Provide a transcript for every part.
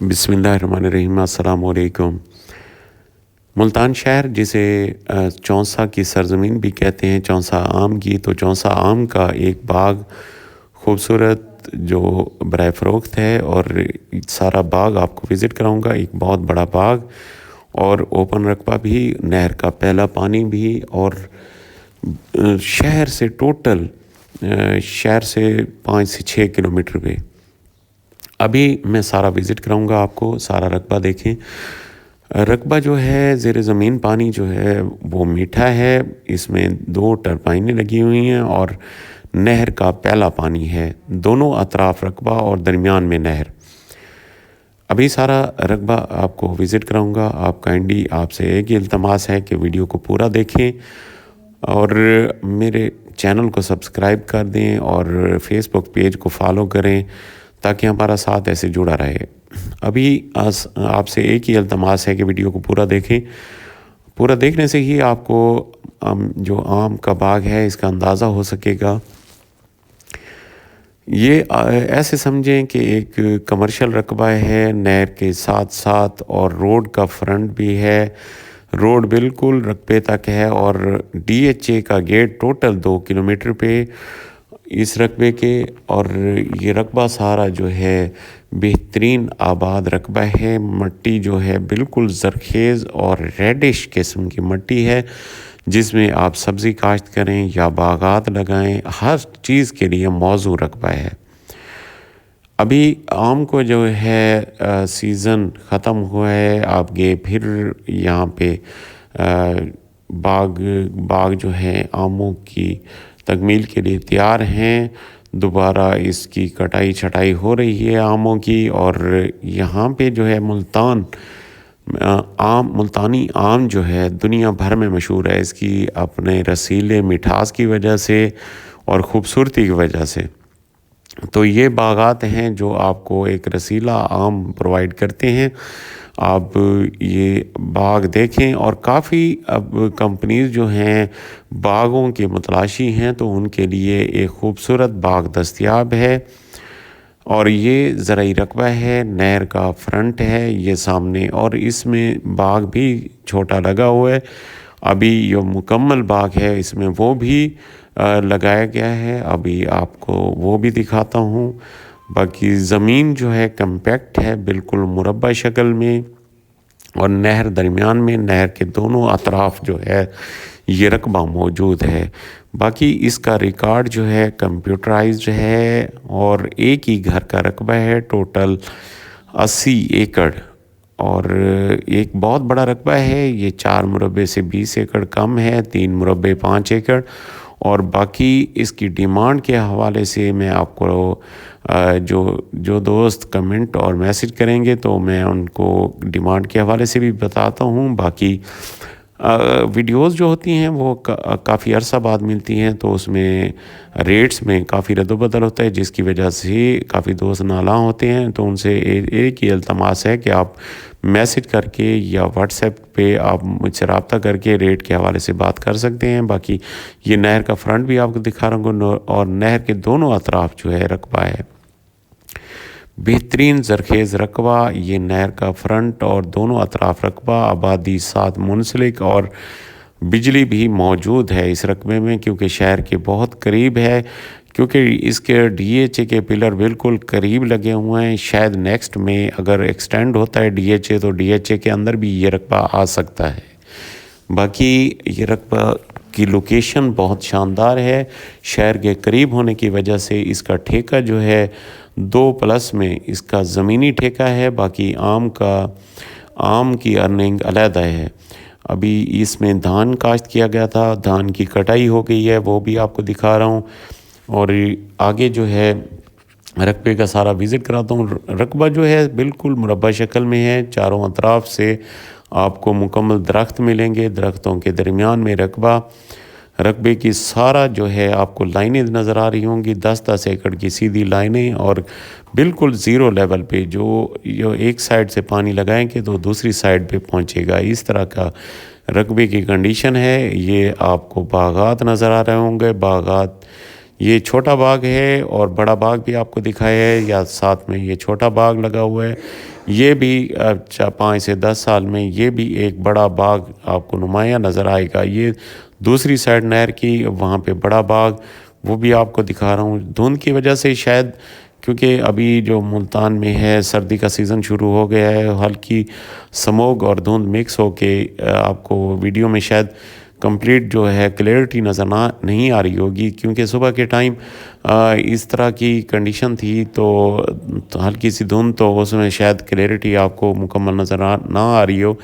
बिस्मिल्लाहिर्रहमानिर्रहीम। अस्सलाम वालेकुम। मुल्तान शहर जिसे चौंसा की सरज़मीन भी कहते हैं, चौंसा आम की, तो चौंसा आम का एक बाग खूबसूरत जो बराए फ़रोख्त है, और सारा बाग आपको विज़िट कराऊंगा। एक बहुत बड़ा बाग और ओपन रकबा भी, नहर का पहला पानी भी, और शहर से टोटल शहर से 5 से 6 किलोमीटर पे। अभी मैं सारा विज़िट कराऊंगा आपको, सारा रकबा देखें। रकबा जो है, ज़ेर ज़मीन पानी जो है वो मीठा है। इसमें 2 टरबाइनें लगी हुई हैं और नहर का पहला पानी है। दोनों अतराफ रकबा और दरमियान में नहर। अभी सारा रकबा आपको विज़िट कराऊंगा। आप काइंडली, आपसे एक ही इल्तमास है कि वीडियो को पूरा देखें और मेरे चैनल को सब्सक्राइब कर दें और फेसबुक पेज को फॉलो करें ताकि हमारा साथ ऐसे जुड़ा रहे। अभी आपसे एक ही इल्तमास है कि वीडियो को पूरा देखें। पूरा देखने से ही आपको जो आम का बाग है इसका अंदाज़ा हो सकेगा। ये ऐसे समझें कि एक कमर्शियल रकबा है नहर के साथ साथ, और रोड का फ्रंट भी है। रोड बिल्कुल रकबे तक है और DHA का गेट टोटल 2 किलोमीटर पे इस रकबे के। और ये रकबा सारा जो है बेहतरीन आबाद रकबा है। मट्टी जो है बिल्कुल ज़रखेज़ और रेडिश किस्म की मट्टी है, जिसमें आप सब्ज़ी काश्त करें या बागात लगाएं, हर चीज़ के लिए मौजू रकबा है। अभी आम को जो है सीज़न ख़त्म हुआ है, आप गए फिर यहाँ पे बाग जो है आमों की तकमील के लिए तैयार हैं। दोबारा इसकी कटाई छटाई हो रही है आमों की। और यहाँ पे जो है मुल्तानी आम जो है दुनिया भर में मशहूर है, इसकी अपने रसीले मिठास की वजह से और ख़ूबसूरती की वजह से। तो ये बागात हैं जो आपको एक रसीला आम प्रोवाइड करते हैं। आप ये बाग देखें, और काफ़ी अब कंपनीज़ जो हैं बागों के मुतलाशी हैं, तो उनके लिए एक ख़ूबसूरत बाग दस्तयाब है। और ये ज़राई रकबा है, नहर का फ्रंट है ये सामने, और इसमें बाग भी छोटा लगा हुआ है। अभी जो मुकम्मल बाग है इसमें वो भी लगाया गया है। अभी आपको वो भी दिखाता हूँ। बाकी ज़मीन जो है कम्पैक्ट है, बिल्कुल मुरब्बा शक्ल में, और नहर दरमियान में, नहर के दोनों अतराफ जो है ये रकबा मौजूद है। बाकी इसका रिकॉर्ड जो है कंप्यूटराइज्ड है, और एक ही घर का रकबा है, टोटल 80 एकड़। और एक बहुत बड़ा रकबा है ये, 4 मुरब्बे से 20 एकड़ कम है, 3 मुरब्बे 5 एकड़। और बाकी इसकी डिमांड के हवाले से मैं आपको जो दोस्त कमेंट और मैसेज करेंगे तो मैं उनको डिमांड के हवाले से भी बताता हूँ। बाकी वीडियोस जो होती हैं वो काफ़ी अरसा बाद मिलती हैं, तो उसमें रेट्स में काफ़ी रद्द-बदल होता है, जिसकी वजह से काफ़ी दोस्त नालां होते हैं। तो उनसे एक ही इल्तमास है कि आप मैसेज करके या व्हाट्सएप पे आप मुझसे रब्ता करके रेट के हवाले से बात कर सकते हैं। बाकी ये नहर का फ्रंट भी आपको दिखा रहा हूँ, और नहर के दोनों अतराफ जो है रकबा है, बेहतरीन ज़रखेज़ रकबा। ये नहर का फ्रंट और दोनों अतराफ रकबा, आबादी साथ मुंसलिक, और बिजली भी मौजूद है इस रकबे में, क्योंकि शहर के बहुत करीब है। क्योंकि इसके DHA के पिलर बिल्कुल करीब लगे हुए हैं। शायद नेक्स्ट में अगर एक्सटेंड होता है DHA, तो DHA के अंदर भी ये रकबा आ सकता है। बाकी ये रकबा की लोकेशन बहुत शानदार है। शहर के करीब होने की वजह से इसका ठेका जो है 2+ में इसका ज़मीनी ठेका है। बाकी आम की अर्निंग अलहदा है। अभी इसमें धान काश्त किया गया था, धान की कटाई हो गई है, वो भी आपको दिखा रहा हूँ। और आगे जो है रकबे का सारा विज़िट कराता हूँ। रकबा जो है बिल्कुल मुरब्बा शक्ल में है, चारों अतराफ से आपको मुकम्मल दरख्त मिलेंगे, दरख्तों के दरमियान में रकबे की सारा जो है आपको लाइनें नज़र आ रही होंगी, 10-10 एकड़ की सीधी लाइनें, और बिल्कुल ज़ीरो लेवल पे जो एक साइड से पानी लगाएंगे तो दूसरी साइड पे पहुंचेगा। इस तरह का रकबे की कंडीशन है। ये आपको बागात नज़र आ रहे होंगे, बागात ये छोटा बाग है, और बड़ा बाग भी आपको दिखाया है, या साथ में ये छोटा बाग लगा हुआ है। یہ بھی 5 سے 10 سال میں یہ بھی ایک بڑا باغ آپ کو نمایاں نظر آئے گا۔ یہ دوسری سائڈ نہر کی وہاں پہ بڑا باغ وہ بھی آپ کو دکھا رہا ہوں۔ دھند کی وجہ سے شاید، کیونکہ ابھی جو ملتان میں ہے سردی کا سیزن شروع ہو گیا ہے، ہلکی سموگ اور دھند مکس ہو کے آپ کو ویڈیو میں شاید کمپلیٹ جو ہے کلیئرٹی نظر نہیں آ رہی ہوگی، کیونکہ صبح کے ٹائم اس طرح کی کنڈیشن تھی تو ہلکی سی دھند، تو اس میں شاید کلیئرٹی آپ کو مکمل نظر نہ آ رہی ہو۔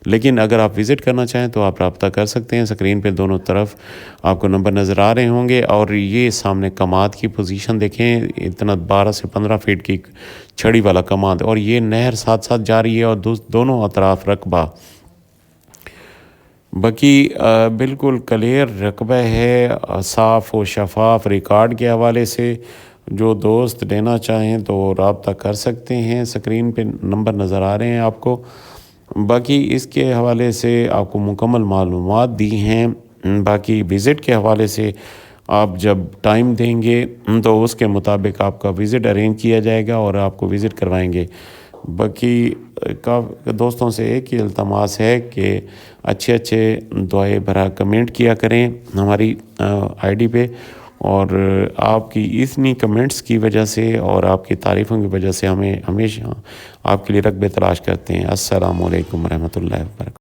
لیکن اگر آپ وزٹ کرنا چاہیں تو آپ رابطہ کر سکتے ہیں۔ اسکرین پہ دونوں طرف آپ کو نمبر نظر آ رہے ہوں گے، اور یہ سامنے کماد کی پوزیشن دیکھیں، اتنا 12 سے 15 فیٹ کی چھڑی والا کماد، اور یہ نہر ساتھ ساتھ جا رہی ہے اور دونوں اطراف رقبہ، باقی بالکل کلیئر رقبہ ہے، صاف و شفاف۔ ریکارڈ کے حوالے سے جو دوست لینا چاہیں تو رابطہ کر سکتے ہیں، اسکرین پہ نمبر نظر آ رہے ہیں آپ کو۔ باقی اس کے حوالے سے آپ کو مکمل معلومات دی ہیں۔ باقی وزٹ کے حوالے سے آپ جب ٹائم دیں گے تو اس کے مطابق آپ کا وزٹ ارینج کیا جائے گا اور آپ کو وزٹ کروائیں گے۔ باقی دوستوں سے ایک ہی التماس ہے کہ اچھے دعائیں بھرا کمنٹ کیا کریں ہماری آئی ڈی پہ، اور آپ کی اتنی کمنٹس کی وجہ سے اور آپ کی تعریفوں کی وجہ سے ہمیں ہمیشہ آپ کے لیے رغبت تلاش کرتے ہیں۔ السلام علیکم ورحمۃ اللہ وبرکاتہ۔